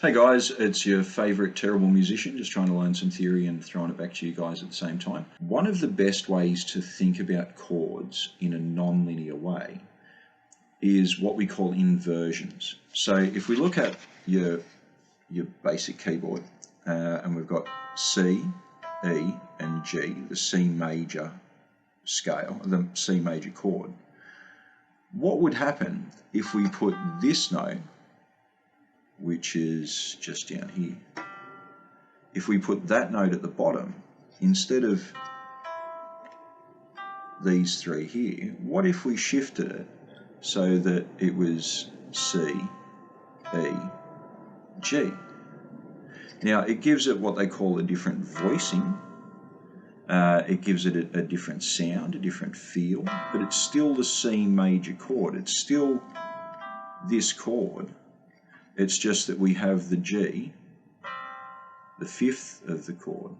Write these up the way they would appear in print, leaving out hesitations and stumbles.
Hey guys, it's your favourite terrible musician just trying to learn some theory and throwing it back to you guys at the same time. One of the best ways to think about chords in a non-linear way is what we call inversions. So if we look at your basic keyboard and we've got C, E and G, the C major scale, the C major chord, what would happen if we put this note, which is just down here, if we put that note at the bottom instead of these three here, what if we shifted it so that it was C, E, G? Now it gives it what they call a different voicing, it gives it a different sound, a different feel, but it's still the C major chord, it's still this chord. It's just that we have the G, the fifth of the chord,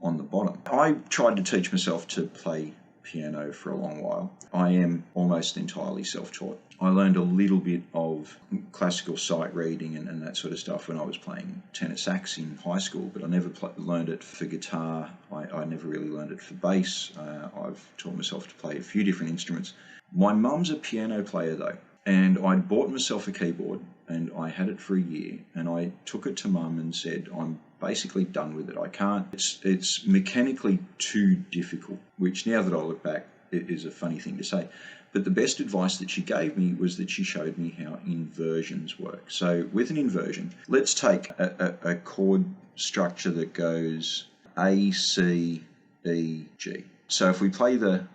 on the bottom. I tried to teach myself to play piano for a long while. I am almost entirely self-taught. I learned a little bit of classical sight reading and that sort of stuff when I was playing tenor sax in high school, but I never learned it for guitar. I never really learned it for bass. I've taught myself to play a few different instruments. My mum's a piano player though, and I'd bought myself a keyboard and I had it for a year, and I took it to mum and said, I'm basically done with it. I can't, it's mechanically too difficult, which now that I look back, it is a funny thing to say. But the best advice that she gave me was that she showed me how inversions work. So with an inversion, let's take a chord structure that goes A, C, E, G. So if we play the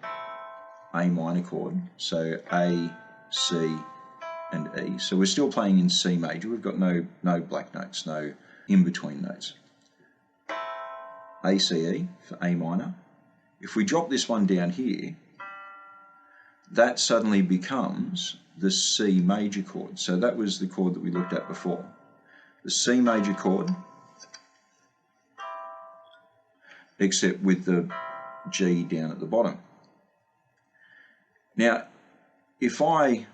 A minor chord, so A, C, and E. So we're still playing in C major. We've got no black notes, no in-between notes. A, C, E for A minor. If we drop this one down here, that suddenly becomes the C major chord. So that was the chord that we looked at before. The C major chord, except with the G down at the bottom. Now, if I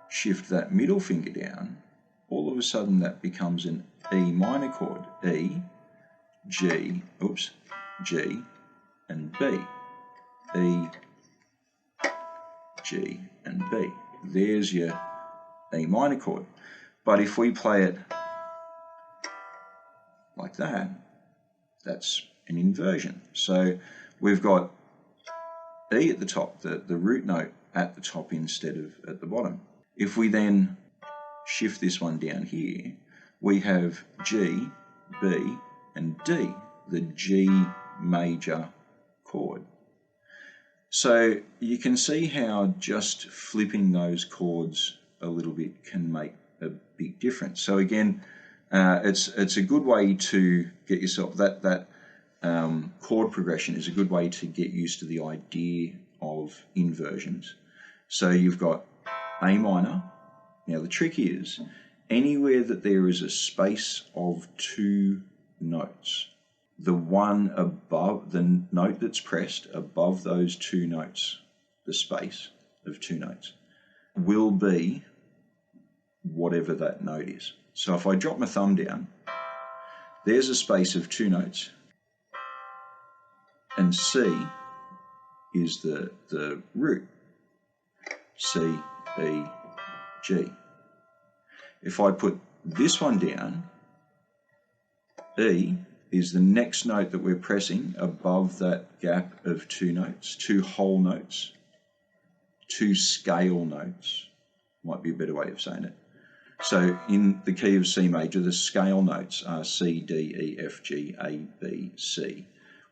shift that middle finger down, all of a sudden that becomes an E minor chord. E, G, G, and B. E, G, and B. There's your E minor chord. But if we play it like that, that's an inversion. So we've got E at the top, the root note at the top instead of at the bottom. If we then shift this one down here, we have G, B, and D, the G major chord. So you can see how just flipping those chords a little bit can make a big difference. So again, it's a good way to get yourself, that chord progression is a good way to get used to the idea of inversions. So you've got A minor. Now the trick is, anywhere that there is a space of two notes, the one above, the note that's pressed above those two notes, the space of two notes, will be whatever that note is. So if I drop my thumb down, there's a space of two notes, and C is the root. C, E, G. If I put this one down, E is the next note that we're pressing above that gap of two notes, two whole notes, two scale notes, might be a better way of saying it. So in the key of C major, the scale notes are C, D, E, F, G, A, B, C.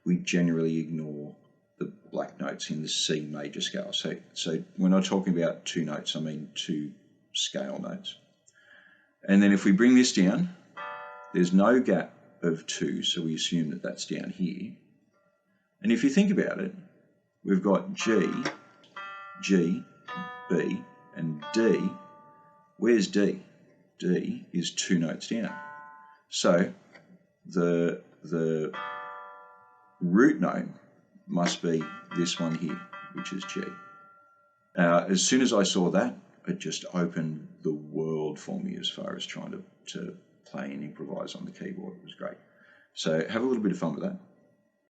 We generally ignore the black notes in the C major scale. So when I'm talking about two notes, I mean two scale notes. And then if we bring this down, there's no gap of two, so we assume that that's down here. And if you think about it, we've got G, G, B, and D. Where's D? D is two notes down. So the root note must be this one here, which is G. As soon as I saw that, it just opened the world for me as far as trying to play and improvise on the keyboard. It was great. So have a little bit of fun with that.